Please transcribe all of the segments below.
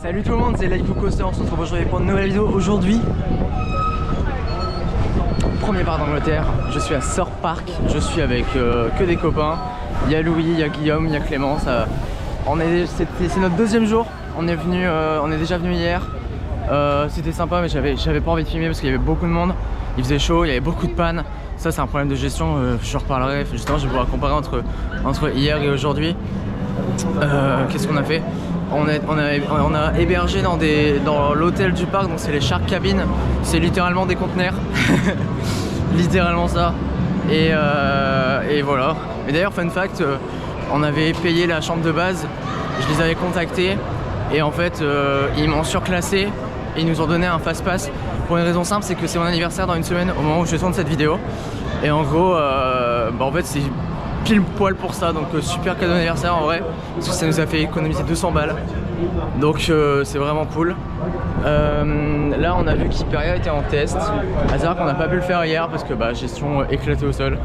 Salut tout le monde, c'est Life Coaster, on se retrouve aujourd'hui pour une nouvelle vidéo. Aujourd'hui, premier part d'Angleterre, je suis à Thorpe Park, je suis avec que des copains. Il y a Louis, il y a Guillaume, il y a Clément. C'est notre deuxième jour, on est déjà venu hier. C'était sympa mais j'avais pas envie de filmer parce qu'il y avait beaucoup de monde. Il faisait chaud, il y avait beaucoup de pannes. Ça c'est un problème de gestion, je reparlerai. Justement je vais pouvoir comparer entre hier et aujourd'hui. Qu'est-ce qu'on a fait? On a hébergé dans l'hôtel du parc, donc c'est les Shark Cabins. C'est littéralement des conteneurs. Littéralement ça. Et voilà. Mais d'ailleurs fun fact, on avait payé la chambre de base, je les avais contactés et en fait ils m'ont surclassé et ils nous ont donné un fast pass pour une raison simple, c'est que c'est mon anniversaire dans une semaine au moment où je tourne cette vidéo. Et en gros en fait c'est pile poil pour ça, donc super cadeau d'anniversaire en vrai, parce que ça nous a fait économiser 200 balles, donc c'est vraiment cool. Là on a vu qu'Hyperia était en test, à savoir qu'on n'a pas pu le faire hier parce que gestion éclatée au sol,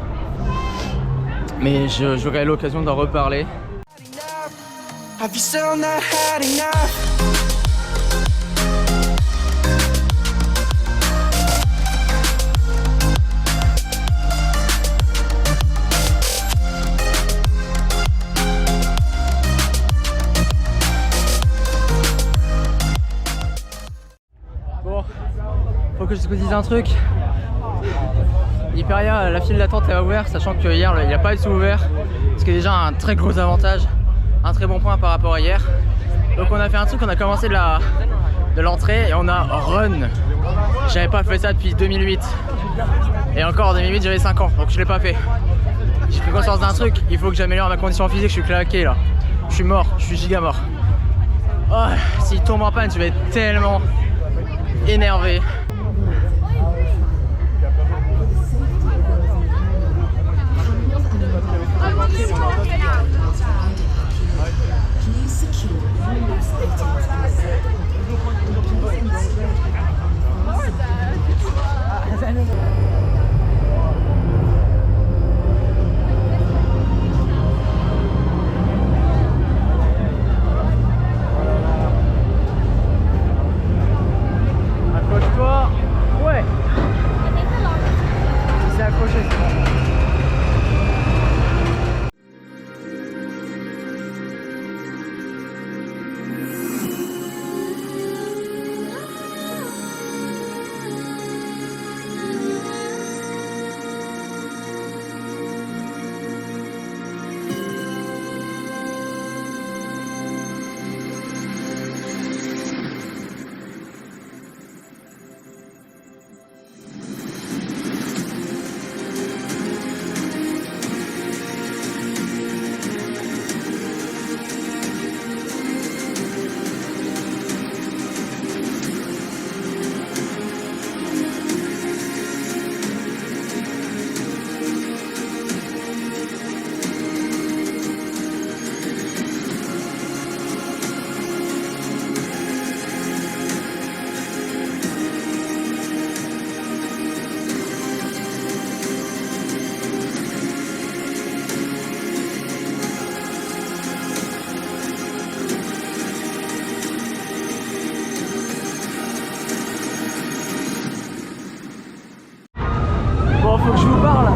mais j'aurai l'occasion d'en reparler. Faut que je te dise un truc. Hyperia, la file d'attente est ouverte, sachant que hier il n'y a pas du tout ouvert, ce qui est déjà un très gros avantage, un très bon point par rapport à hier. Donc on a fait un truc, on a commencé de l'entrée et on a run. J'avais pas fait ça depuis 2008. Et encore en 2008 j'avais 5 ans, donc je l'ai pas fait. J'ai pris conscience d'un truc, il faut que j'améliore ma condition physique, je suis claqué là. Je suis mort, je suis giga mort. Oh, s'il tombe en panne, je vais être tellement énervé. Accroche-toi. Ouais. Il s'est accroché, c'est bon. Faut que je vous parle.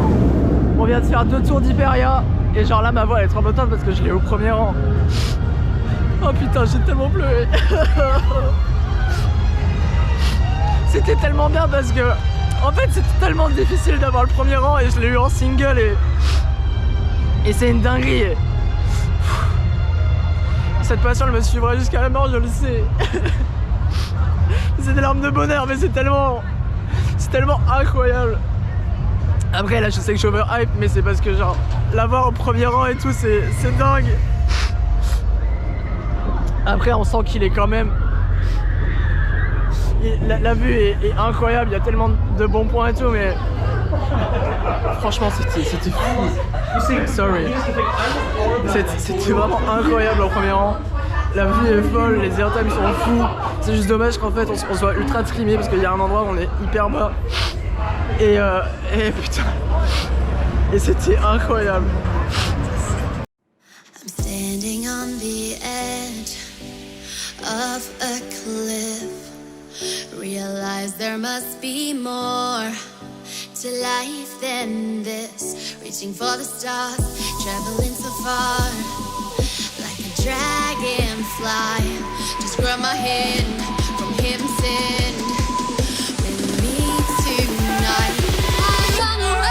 On vient de faire 2 tours d'Hyperia et genre là ma voix elle est tremblotante parce que je l'ai au premier rang. Oh putain, j'ai tellement pleuré. C'était tellement bien parce que en fait c'était tellement difficile d'avoir le premier rang et je l'ai eu en single et c'est une dinguerie. Cette passion elle me suivra jusqu'à la mort, je le sais. C'est des larmes de bonheur mais c'est tellement incroyable. Après là je sais que je suis overhype mais c'est parce que genre l'avoir au premier rang et tout c'est dingue. Après on sent qu'il est quand même... La vue est incroyable, il y a tellement de bons points et tout mais... Franchement c'était fou. Sorry. C'était vraiment incroyable au premier rang. La vue est folle, les airtime sont fous. C'est juste dommage qu'en fait on se voit ultra trimé parce qu'il y a un endroit où on est hyper bas. Et putain. Et c'était incroyable. I'm standing on the edge of a cliff. Realize there must be more to life than this. Reaching for the stars, traveling so far, like a dragonfly. Just grab my hand from him, sin with me tonight. I run away.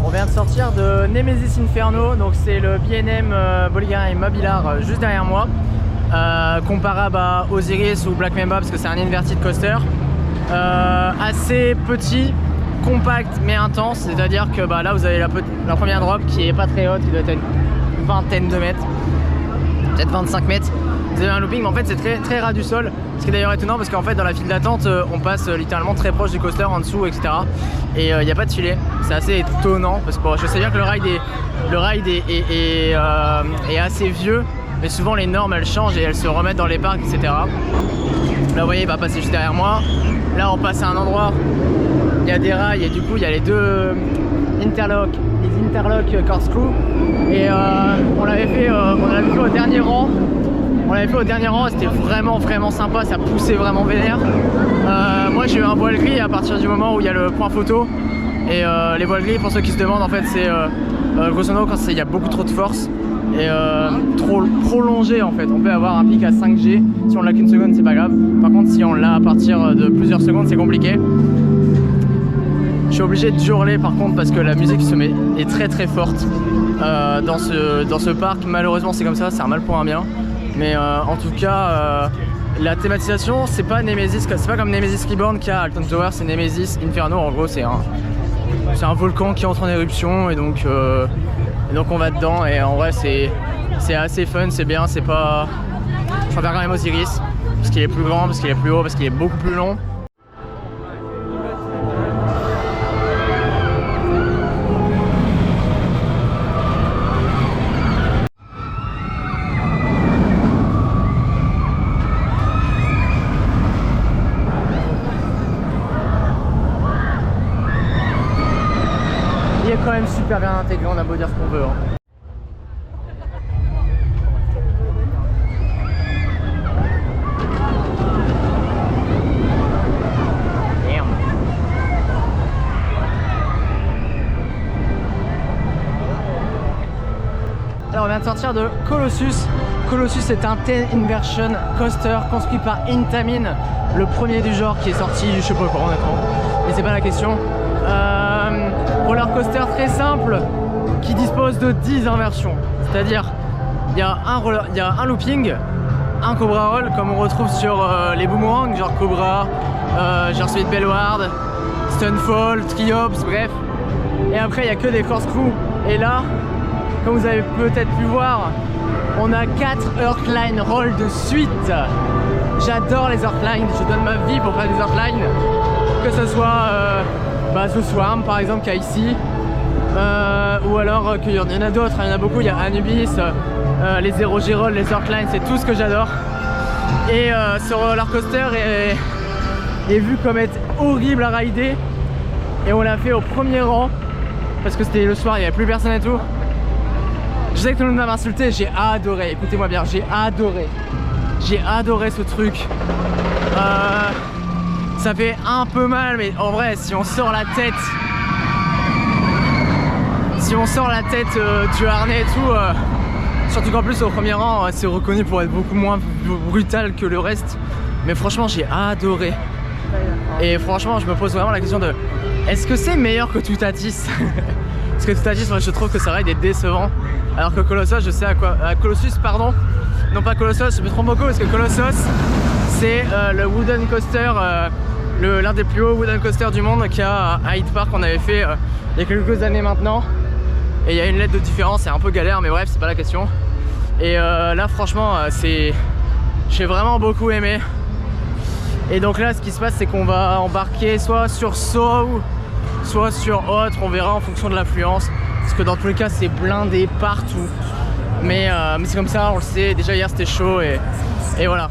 On vient de sortir de Nemesis Inferno, donc c'est le B&M Bolliger & Mabillard juste derrière moi, comparable à Osiris ou Black Mamba parce que c'est un inverted coaster, assez petit, compact mais intense, c'est-à-dire que là vous avez la première drop qui est pas très haute, qui doit être une vingtaine de mètres, peut-être 25 mètres. Vous avez un looping, mais en fait c'est très ras du sol, ce qui est d'ailleurs étonnant parce qu'en fait dans la file d'attente on passe littéralement très proche du coaster, en dessous, etc. Et il n'y a pas de filet, c'est assez étonnant parce que bon, je sais bien que le ride est assez vieux, mais souvent les normes elles changent et elles se remettent dans les parcs, etc. Là vous voyez, il va passer juste derrière moi. Là on passe à un endroit, il y a des rails et du coup il y a les deux interlock corkscrew, et on l'avait fait au dernier rang. C'était vraiment sympa, ça poussait vraiment vénère. Moi j'ai eu un voile gris à partir du moment où il y a le point photo. Et les voiles gris, pour ceux qui se demandent, en fait c'est grosso modo quand il y a beaucoup trop de force et trop prolongé en fait. On peut avoir un pic à 5G, si on l'a qu'une seconde c'est pas grave. Par contre si on l'a à partir de plusieurs secondes c'est compliqué. Je suis obligé de hurler par contre parce que la musique est très forte dans ce parc. Malheureusement c'est comme ça, c'est un mal pour un bien. Mais en tout cas, la thématisation, c'est pas Nemesis, c'est pas comme Nemesis Reborn qui a Alton Tower, c'est Nemesis Inferno. En gros, c'est un volcan qui entre en éruption et donc on va dedans. Et en vrai, c'est assez fun, c'est bien, c'est pas. Je préfère quand même Osiris parce qu'il est plus grand, parce qu'il est plus haut, parce qu'il est beaucoup plus long. Il est quand même super bien intégré, on a beau dire ce qu'on veut. Alors on vient de sortir de Colossus. Colossus est un 10 inversion coaster construit par Intamin, le premier du genre qui est sorti, je sais pas quoi honnêtement, mais c'est pas la question. Roller coaster très simple qui dispose de 10 inversions, c'est-à-dire il y a un looping, un Cobra Roll comme on retrouve sur les boomerangs, genre Cobra, genre celui de Bellward, Stunfall, Triops, bref. Et après il n'y a que des corkscrews. Et là, comme vous avez peut-être pu voir, on a 4 Earthline Roll de suite. J'adore les Earthline, je donne ma vie pour faire des Earthline, que ce soit The Swarm par exemple qu'il y a ici, ou alors qu'il y en a d'autres, il y en a beaucoup, il y a Anubis, les Zero G Roll, les Earthline, c'est tout ce que j'adore. Et ce roller coaster est vu comme être horrible à rider, et on l'a fait au premier rang parce que c'était le soir, il n'y avait plus personne et tout. Je sais que tout le monde m'a insulté, j'ai adoré, écoutez-moi bien, j'ai adoré ce truc. Ça fait un peu mal, mais en vrai, si on sort la tête du harnais et tout, surtout qu'en plus au premier rang, c'est reconnu pour être beaucoup moins brutal que le reste. Mais franchement, j'ai adoré. Et franchement, je me pose vraiment la question de est-ce que c'est meilleur que Toutatis? Parce que Toutatis, moi je trouve que ça ride est décevant. Alors que Colossus, je sais à quoi. Colossus, pardon. Non pas Colossus, je me trompe beaucoup parce que Colossus, c'est le wooden coaster, l'un des plus hauts wooden coasters du monde qu'il y a à Hyde Park qu'on avait fait il y a quelques années maintenant. Et il y a une lettre de différence, c'est un peu galère, mais bref, c'est pas la question. Et là, franchement, j'ai vraiment beaucoup aimé. Et donc là ce qui se passe c'est qu'on va embarquer soit sur Soho, soit sur autre, on verra en fonction de l'affluence. Parce que dans tous les cas c'est blindé partout. Mais c'est comme ça, on le sait, déjà hier c'était chaud et voilà.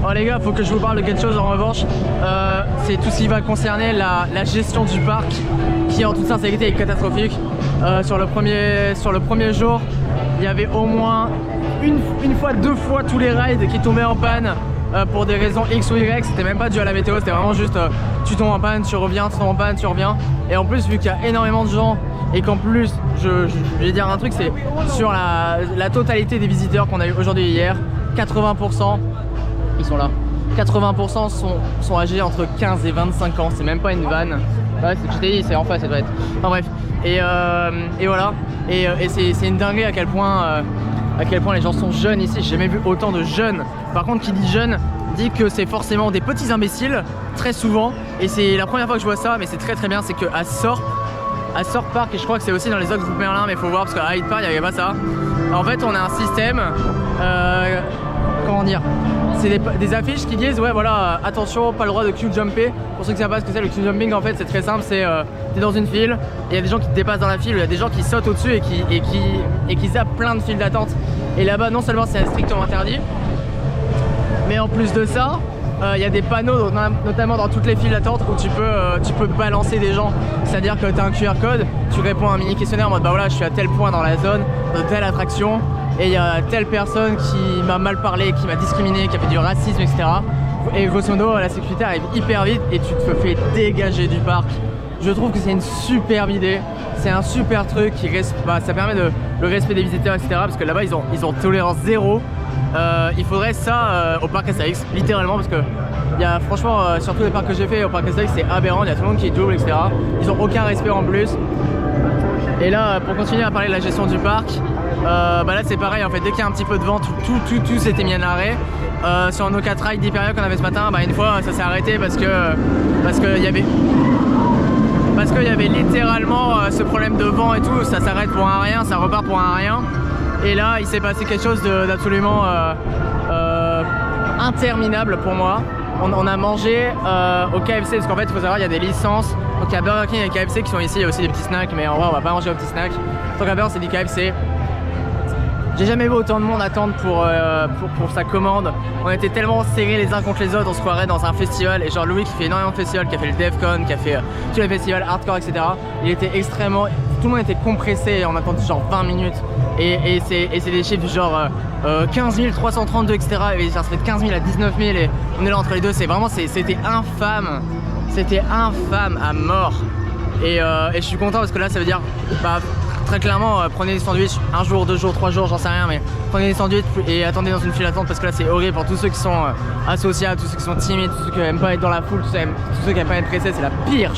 Oh les gars, faut que je vous parle de quelque chose en revanche, c'est tout ce qui va concerner la gestion du parc qui en toute sincérité est catastrophique. Sur le premier jour, il y avait au moins une fois, 2 fois tous les rides qui tombaient en panne pour des raisons X ou Y. C'était même pas dû à la météo, c'était vraiment juste tu tombes en panne, tu reviens, tu tombes en panne, tu reviens. Et en plus vu qu'il y a énormément de gens et qu'en plus, je vais dire un truc, c'est sur la totalité des visiteurs qu'on a eu aujourd'hui et hier, 80%, ils sont là. 80% sont âgés entre 15 et 25 ans, c'est même pas une vanne. Ouais, je t'ai dit, c'est en face, ça doit être. Enfin bref, et voilà. Et c'est une dinguerie à quel point les gens sont jeunes ici. J'ai jamais vu autant de jeunes. Par contre, qui dit jeune dit que c'est forcément des petits imbéciles, très souvent. Et c'est la première fois que je vois ça, mais c'est très très bien, c'est qu'à Sorp Park, et je crois que c'est aussi dans les autres groupes Merlin, mais il faut voir parce qu'à Hyde Park il n'y avait pas ça. En fait, on a un système, comment dire, c'est des affiches qui disent ouais voilà attention, pas le droit de queue-jumper. Pour ceux qui ne savent pas ce que c'est le queue-jumping, en fait c'est très simple, c'est t'es dans une file, il y a des gens qui te dépassent dans la file, il y a des gens qui sautent au-dessus et qui zappent plein de files d'attente. Et là-bas non seulement c'est strictement interdit, mais en plus de ça, il y a des panneaux, notamment dans toutes les files d'attente, où tu peux balancer des gens. C'est-à-dire que tu as un QR code, tu réponds à un mini questionnaire en mode bah voilà je suis à tel point dans la zone, de telle attraction, et il y a telle personne qui m'a mal parlé, qui m'a discriminé, qui a fait du racisme, etc. Et grosso modo la sécurité arrive hyper vite et tu te fais dégager du parc. Je trouve que c'est une superbe idée, c'est un super truc qui ça permet le respect des visiteurs, etc. Parce que là-bas ils ont tolérance zéro. Il faudrait ça au parc Astérix, littéralement, parce que il y a franchement, sur tous les parcs que j'ai fait, au parc Astérix c'est aberrant, il y a tout le monde qui double, etc. Ils ont aucun respect en plus. Et là, pour continuer à parler de la gestion du parc, bah là c'est pareil en fait, dès qu'il y a un petit peu de vent, tout s'était mis à l'arrêt. Sur nos 4 rides d'Hyperia qu'on avait ce matin, bah une fois ça s'est arrêté parce qu'il y avait littéralement ce problème de vent et tout, ça s'arrête pour un rien, ça repart pour un rien. Et là il s'est passé quelque chose d'absolument interminable pour moi. On a mangé au KFC, parce qu'en fait il faut savoir il y a des licences. Donc il y a Burger King et KFC qui sont ici, il y a aussi des petits snacks, mais en vrai on va pas manger aux petits snacks. Donc à Burger c'est du KFC. J'ai jamais vu autant de monde attendre pour sa commande. On était tellement serrés les uns contre les autres, on se croirait dans un festival. Et genre Louis qui fait énormément de festivals, qui a fait le Defcon, qui a fait tous les festivals hardcore, etc. Il était extrêmement... Tout le monde était compressé, on attendait genre 20 minutes. Et c'est des chiffres du genre 15 332, etc. Et ça serait de 15 000 à 19 000 et on est là entre les deux. C'est vraiment, c'était infâme. C'était infâme à mort. Et je suis content parce que là ça veut dire... Bah, très clairement, prenez des sandwichs 1 jour, 2 jours, 3 jours, j'en sais rien, mais prenez des sandwichs et attendez dans une file d'attente parce que là c'est horrible pour tous ceux qui sont asociables, tous ceux qui sont timides, tous ceux qui n'aiment pas être dans la foule, tous ceux qui n'aiment pas être pressés, c'est la pire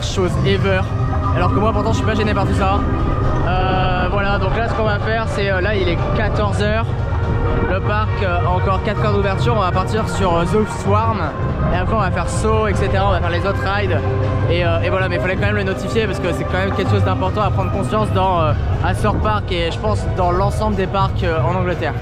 chose ever. Alors que moi pourtant je suis pas gêné par tout ça. Voilà, donc là ce qu'on va faire c'est, là il est 14 h, le parc a encore 4 heures d'ouverture, on va partir sur The Swarm et après on va faire Soho, etc. On va faire les autres rides et voilà, mais il fallait quand même le notifier parce que c'est quand même quelque chose d'important à prendre conscience à Sorp Park et je pense dans l'ensemble des parcs en Angleterre.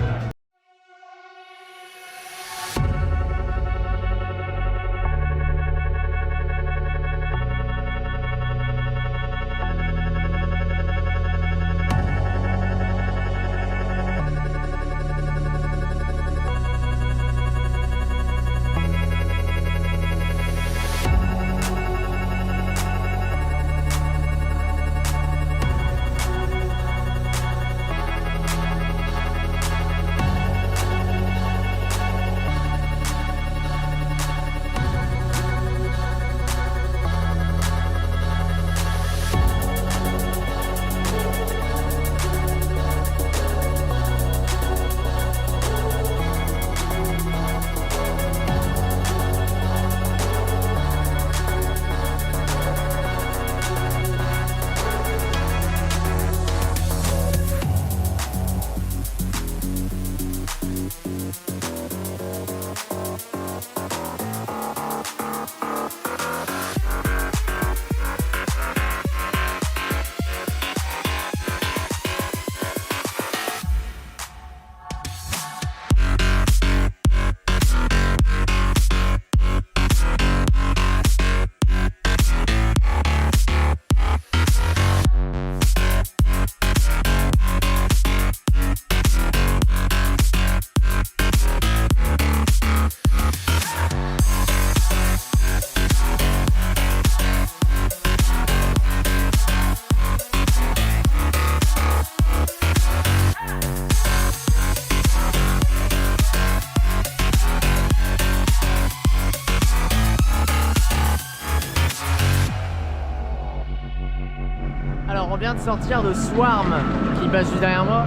Alors on vient de sortir de Swarm qui passe juste derrière moi.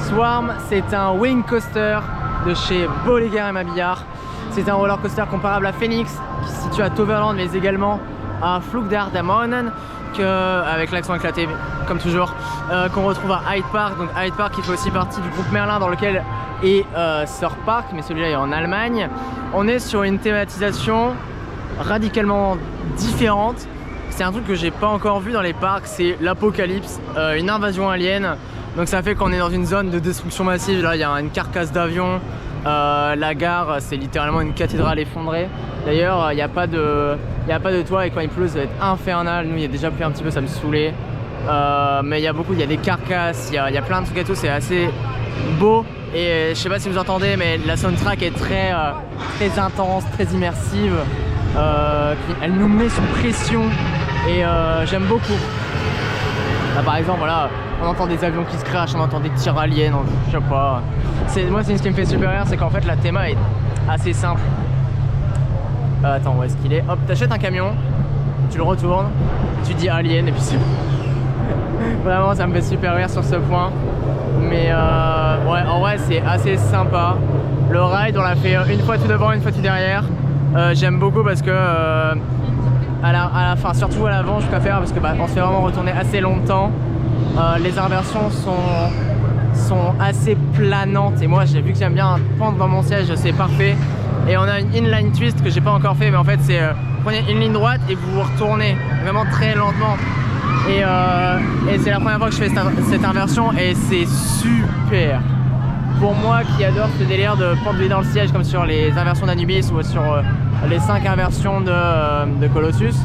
Swarm, c'est un wing coaster de chez Bolliger & Mabillard. C'est un roller coaster comparable à Phoenix qui se situe à Toverland mais également à Flugdardamonen avec l'accent éclaté comme toujours, qu'on retrouve à Hyde Park. Donc Hyde Park qui fait aussi partie du groupe Merlin dans lequel est Thor Park, mais celui-là est en Allemagne. On est sur une thématisation radicalement différente. C'est un truc que j'ai pas encore vu dans les parcs, c'est l'apocalypse, une invasion alien. Donc ça fait qu'on est dans une zone de destruction massive. Là il y a une carcasse d'avion, la gare c'est littéralement une cathédrale effondrée. D'ailleurs il n'y a pas de toit et quand il pleut ça va être infernal. Nous il y a déjà plu un petit peu, ça me saoulait. Mais il y a des carcasses, il y a plein de trucs et tout, c'est assez beau. Et je sais pas si vous entendez mais la soundtrack est très intense, très immersive. Elle nous met sous pression et j'aime beaucoup. Là, par exemple voilà, on entend des avions qui se crashent, on entend des tirs aliens, je sais pas. Moi c'est ce qui me fait super rire, c'est qu'en fait la théma est assez simple. Attends, où est-ce qu'il est? Hop, t'achètes un camion, tu le retournes, tu dis alien et puis c'est vraiment ça me fait super rire sur ce point. Mais ouais, en vrai c'est assez sympa. Le ride on l'a fait une fois tout devant, une fois tout derrière. J'aime beaucoup parce que à la fin, surtout à l'avant je préfère parce que on se fait vraiment retourner assez longtemps. Les inversions sont assez planantes et moi j'ai vu que j'aime bien pendre dans mon siège, c'est parfait. Et on a une inline twist que j'ai pas encore fait mais en fait c'est vous prenez une ligne droite et vous vous retournez vraiment très lentement. Et c'est la première fois que je fais cette inversion et c'est super. Pour moi qui adore ce délire de pendre dans le siège comme sur les inversions d'Anubis ou sur les 5 inversions de Colossus,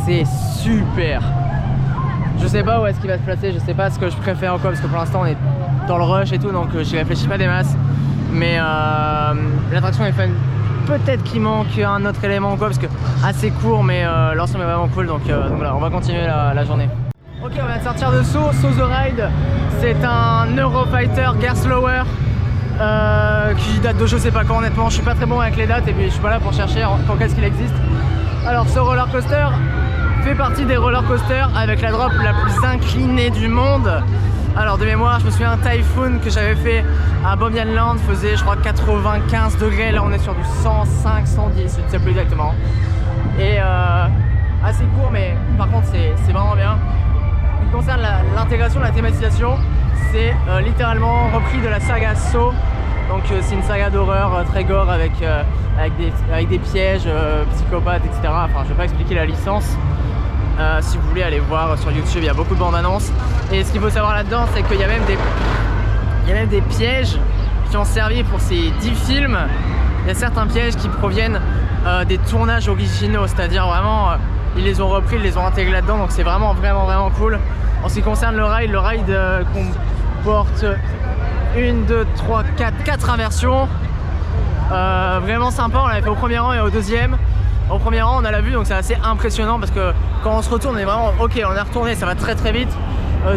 c'est super. Je sais pas où est-ce qu'il va se placer, je sais pas ce que je préfère encore parce que pour l'instant on est dans le rush et tout donc j'y réfléchis pas des masses. Mais l'attraction est fun. Peut-être qu'il manque un autre élément ou quoi parce que assez court mais l'ensemble est vraiment cool donc voilà, on va continuer la journée. Ok, on vient de sortir de So The Ride. C'est un Eurofighter Gear Slower qui date de je sais pas quand honnêtement, je suis pas très bon avec les dates et puis je suis pas là pour chercher quand qu'est-ce qu'il existe. Alors ce roller coaster fait partie des roller coasters avec la drop la plus inclinée du monde. Alors de mémoire, je me souviens un Typhoon que j'avais fait à Bobian Land faisait je crois 95 degrés, là on est sur du 105, 110, je ne sais plus exactement. Et assez court mais par contre c'est vraiment bien. En ce qui concerne l'intégration, la thématisation, c'est littéralement repris de la saga Saw. Donc c'est une saga d'horreur très gore avec des pièges, psychopathes, etc. Enfin je vais pas expliquer la licence. Si vous voulez aller voir sur YouTube, il y a beaucoup de bandes annonces. Et ce qu'il faut savoir là-dedans, c'est qu'il y a même des pièges qui ont servi pour ces 10 films. Il y a certains pièges qui proviennent des tournages originaux, c'est-à-dire vraiment ils les ont repris, ils les ont intégrés là-dedans, donc c'est vraiment cool. En ce qui concerne le ride comporte 1, 2, 3, 4 inversions. Vraiment sympa, on l'avait fait au premier rang et au deuxième. Au premier rang on a la vue donc c'est assez impressionnant parce que quand on se retourne on est vraiment ok, on est retourné, ça va très vite.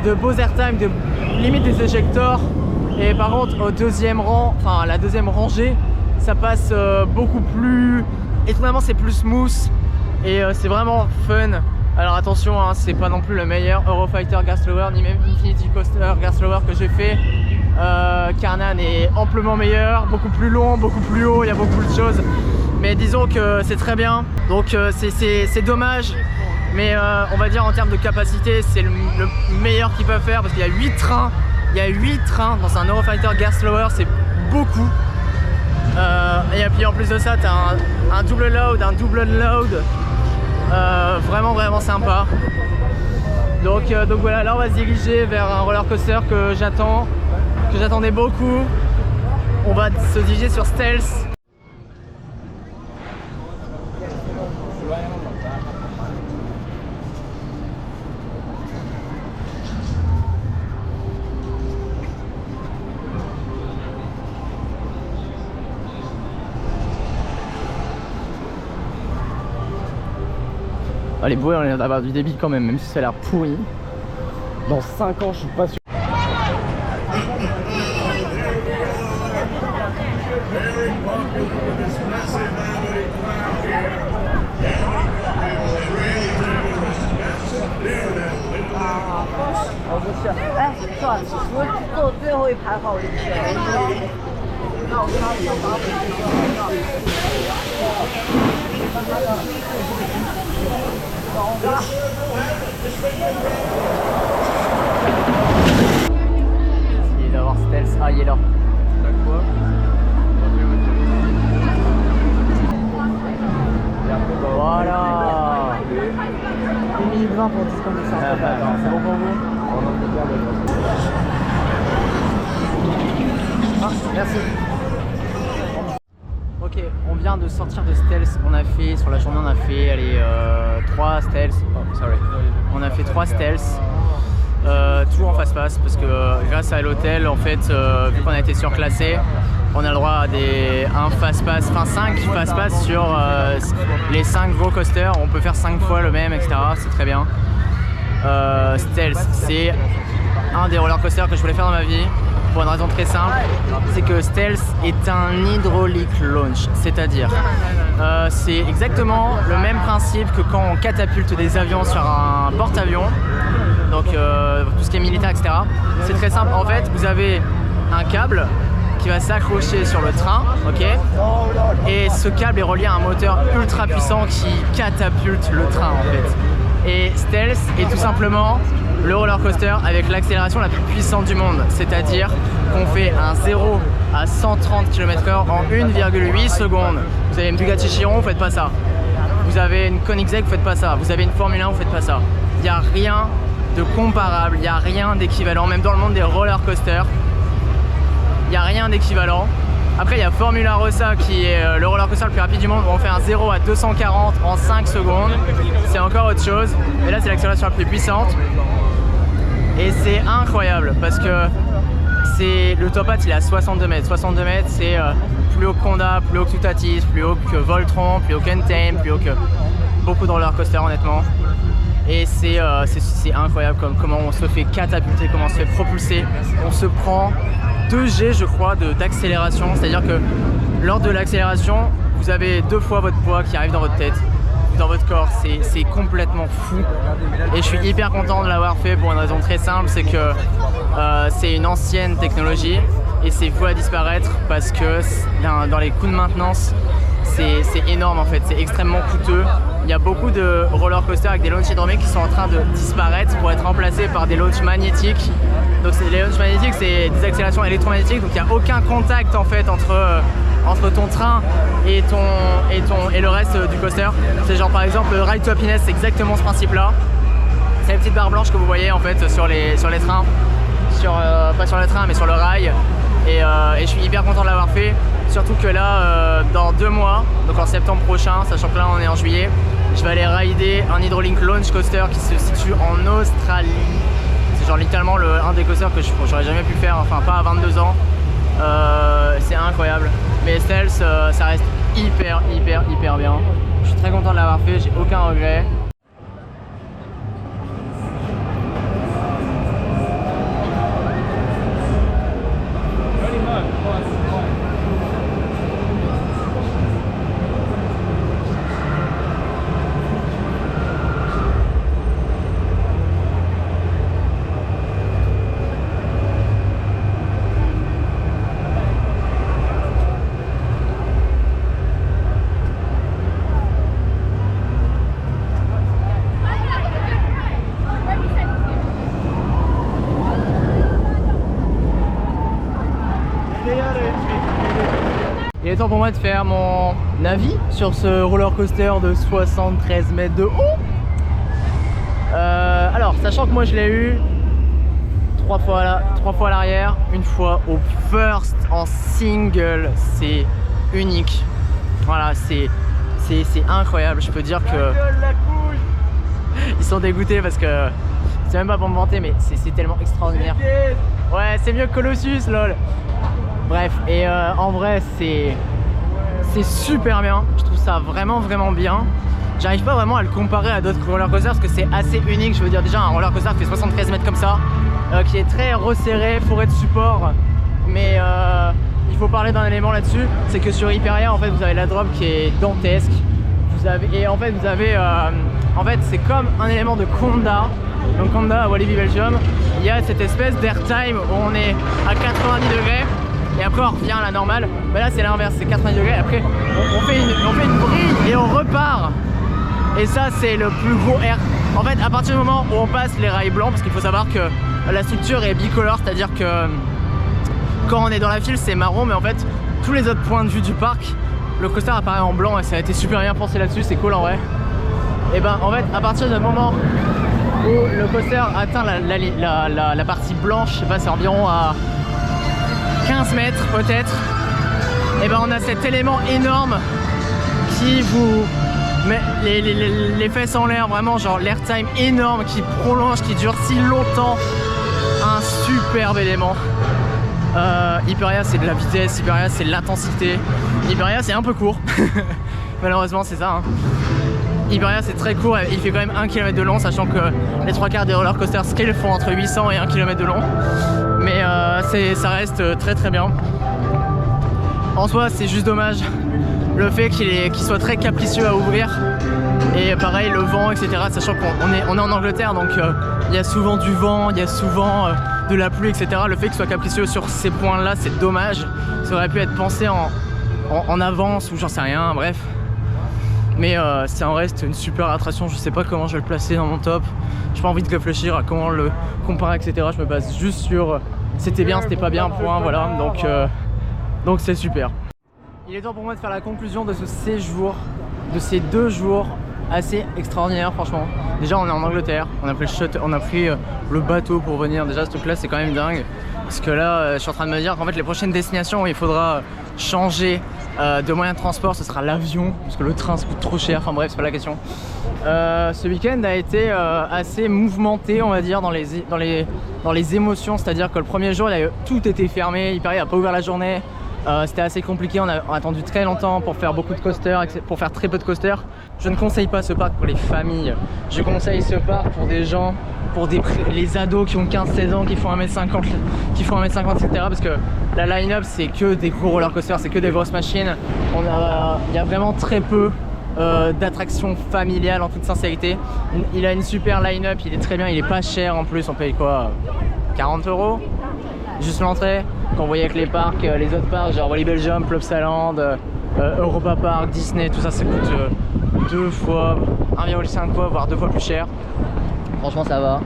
De beaux airtime, limite des éjectors. Et par contre au deuxième rang, enfin la deuxième rangée, ça passe beaucoup plus, étonnamment c'est plus smooth et c'est vraiment fun. Alors attention, hein, c'est pas non plus le meilleur Eurofighter Gear Slower ni même Infinity Coaster Gear Slower que j'ai fait. Karnan est amplement meilleur, beaucoup plus long, beaucoup plus haut, il y a beaucoup de choses. Mais disons que c'est très bien, donc c'est dommage. Mais on va dire en termes de capacité, c'est le meilleur qu'ils peuvent faire parce qu'il y a 8 trains. Il y a 8 trains dans un Eurofighter Gear Slower, c'est beaucoup. Et puis en plus de ça, tu as un double load, un double unload. Vraiment sympa. Donc voilà, là on va se diriger vers un roller coaster que j'attendais beaucoup. On va se diriger sur Stealth. Ah, les bouées ont l'air d'avoir du débit quand même si ça a l'air pourri. Dans 5 ans je suis pas sûr. Essayez d'avoir stealth. Ah, il est là. Voilà. 1 minute 20 pour 10 conditions. C'est bon pour vous? Ah, merci. Ok, on vient de sortir de stealth. On a fait, sur la journée, on a fait allez, 3 stealth. Oh, sorry. On a fait 3 stealth. Tout en face-face parce que grâce à l'hôtel, en fait, vu qu'on a été surclassé, on a le droit à un fast-pass, enfin 5 fast-pass sur les 5 gros coasters. On peut faire 5 fois le même, etc. C'est très bien. Stealth, c'est un des roller coasters que je voulais faire dans ma vie pour une raison très simple, c'est que Stealth est un hydraulic launch, c'est-à-dire c'est exactement le même principe que quand on catapulte des avions sur un porte-avions, donc tout ce qui est militaire, etc. C'est très simple, en fait vous avez un câble qui va s'accrocher sur le train, ok, et ce câble est relié à un moteur ultra puissant qui catapulte le train en fait. Et Stealth est tout simplement le roller coaster avec l'accélération la plus puissante du monde, c'est-à-dire qu'on fait un 0 à 130 km/h en 1,8 secondes. Vous avez une Bugatti Chiron, vous faites pas ça. Vous avez une Koenigsegg, vous faites pas ça. Vous avez une Formule 1, vous faites pas ça. Il n'y a rien de comparable, il n'y a rien d'équivalent, même dans le monde des roller coasters. Il n'y a rien d'équivalent. Après, il y a Formula Rossa qui est le roller coaster le plus rapide du monde où on fait un 0 à 240 en 5 secondes. C'est encore autre chose. Et là, c'est l'accélération la plus puissante. Et c'est incroyable parce que le top hat il est à 62 mètres. 62 mètres, c'est plus haut que Conda, plus haut que Tutatis, plus haut que Voltron, plus haut qu'Entame, plus haut que beaucoup de roller coasters honnêtement. Et c'est incroyable comment on se fait catapulter, comment on se fait propulser. On se prend 2G je crois d'accélération, c'est-à-dire que lors de l'accélération, vous avez 2 fois votre poids qui arrive dans votre tête, dans votre corps, c'est complètement fou. Et je suis hyper content de l'avoir fait pour une raison très simple, c'est que c'est une ancienne technologie et c'est voué à disparaître parce que dans les coûts de maintenance, c'est énorme en fait, c'est extrêmement coûteux. Il y a beaucoup de roller coasters avec des launches hydrauliques qui sont en train de disparaître pour être remplacés par des launches magnétiques. Donc les launches magnétiques, c'est des accélérations électromagnétiques, donc il n'y a aucun contact en fait entre ton train et le reste du coaster. C'est genre par exemple le Ride to Happiness, c'est exactement ce principe là. C'est les petites barres blanches que vous voyez en fait sur les trains, pas sur le train mais sur le rail. Et je suis hyper content de l'avoir fait, surtout que là dans 2 mois, donc en septembre prochain, sachant que là on est en juillet, je vais aller rider un hydraulic launch coaster qui se situe en Australie. C'est genre littéralement un des coasters que j'aurais jamais pu faire, enfin pas à 22 ans. C'est incroyable. Mais Stealth, ça reste hyper bien. Je suis très content de l'avoir fait, j'ai aucun regret. Il est temps pour moi de faire mon avis sur ce roller coaster de 73 mètres de haut. Alors, sachant que moi je l'ai eu 3 fois à l'arrière, une fois au first en single, c'est unique. Voilà, c'est incroyable. Je peux dire que ils sont dégoûtés parce que c'est même pas pour me vanter, mais c'est tellement extraordinaire. Ouais, c'est mieux que Colossus, lol. Bref, et en vrai c'est super bien, je trouve ça vraiment bien. J'arrive pas vraiment à le comparer à d'autres roller coasters parce que c'est assez unique. Je veux dire, déjà un roller coaster qui fait 73 mètres comme ça, qui est très resserré, forêt de support, mais il faut parler d'un élément là-dessus, c'est que sur Hyperia en fait vous avez la drop qui est dantesque. En fait c'est comme un élément de Conda donc Conda à Walibi Belgium, il y a cette espèce d'airtime où on est à 90 degrés et après on revient à la normale. Mais là c'est l'inverse, c'est 90 degrés, après on fait une brille et on repart. Et ça c'est le plus gros air. En fait à partir du moment où on passe les rails blancs, parce qu'il faut savoir que la structure est bicolore, c'est-à-dire que quand on est dans la file c'est marron, mais en fait tous les autres points de vue du parc, le coaster apparaît en blanc et ça a été super bien pensé là-dessus, c'est cool en vrai. Et ben en fait à partir du moment où le coaster atteint la partie blanche, je sais pas, c'est environ à 15 mètres peut-être, et ben on a cet élément énorme qui vous met les fesses en l'air, vraiment genre l'airtime énorme qui prolonge, qui dure si longtemps. Un superbe élément. Hyperia c'est de la vitesse, Hyperia c'est de l'intensité, Hyperia c'est un peu court malheureusement c'est ça hein. Hyperia c'est très court, il fait quand même 1 km de long, sachant que les 3/4 des roller coasters scale font entre 800 et 1 km de long, mais ça reste très très bien. En soi c'est juste dommage le fait qu'il soit très capricieux à ouvrir, et pareil le vent etc, sachant qu'on est en Angleterre, donc il y a souvent du vent, il y a souvent de la pluie etc. Le fait qu'il soit capricieux sur ces points là c'est dommage, ça aurait pu être pensé en avance ou j'en sais rien, bref. Mais ça en reste une super attraction, je sais pas comment je vais le placer dans mon top, j'ai pas envie de réfléchir à comment le comparer etc, je me base juste sur c'était bien, c'était pas bien, point, voilà, donc c'est super. Il est temps pour moi de faire la conclusion de ce séjour, de ces 2 jours assez extraordinaires franchement. Déjà on est en Angleterre, on a pris le bateau pour venir, déjà ce truc là c'est quand même dingue. Parce que là je suis en train de me dire qu'en fait les prochaines destinations où il faudra changer de moyen de transport ce sera l'avion, parce que le train ça coûte trop cher, enfin bref c'est pas la question. Ce week-end a été assez mouvementé on va dire dans les émotions, c'est à dire que le premier jour tout était fermé, il n'a pas ouvert la journée. C'était assez compliqué, on a attendu très longtemps pour faire beaucoup de coasters, pour faire très peu de coasters. Je ne conseille pas ce parc pour les familles, je conseille ce parc pour des gens, pour les ados qui ont 15-16 ans, qui font 1m50, etc. Parce que la line-up c'est que des gros roller coasters, c'est que des grosses machines. Il y a vraiment très peu d'attractions familiales en toute sincérité. Il a une super line-up, il est très bien, il est pas cher en plus, on paye quoi, 40 € juste l'entrée. Quand vous voyez avec les parcs, les autres parcs genre Walibi Belgium, Plopsaland, Europa Park, Disney, tout ça ça coûte 2 fois, 1,5 fois, voire 2 fois plus cher. Franchement ça va.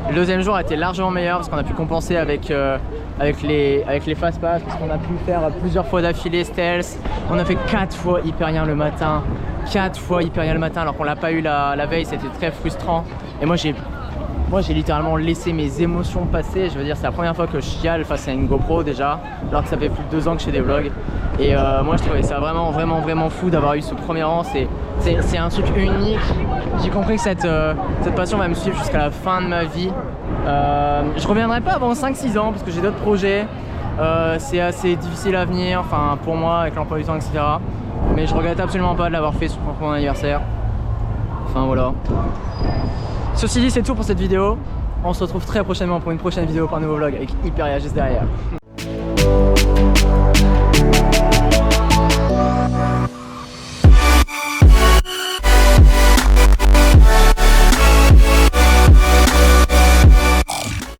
Le deuxième jour a été largement meilleur parce qu'on a pu compenser avec les fast pass, parce qu'on a pu faire plusieurs fois d'affilée stealth. On a fait 4 fois Hyperien le matin, 4 fois Hyperien le matin alors qu'on l'a pas eu la veille, c'était très frustrant. Et moi j'ai littéralement laissé mes émotions passer. Je veux dire c'est la première fois que je chiale face à une GoPro déjà, alors que ça fait plus de 2 ans que je fais des vlogs. Et moi je trouvais ça vraiment fou d'avoir eu ce premier rang, c'est un truc unique. J'ai compris que cette passion va me suivre jusqu'à la fin de ma vie. Je reviendrai pas avant 5-6 ans parce que j'ai d'autres projets, c'est assez difficile à venir, enfin pour moi avec l'emploi du temps etc. Mais je regrette absolument pas de l'avoir fait sur mon anniversaire. Enfin voilà. Ceci dit c'est tout pour cette vidéo. On se retrouve très prochainement pour une prochaine vidéo, pour un nouveau vlog avec Hyperia juste derrière.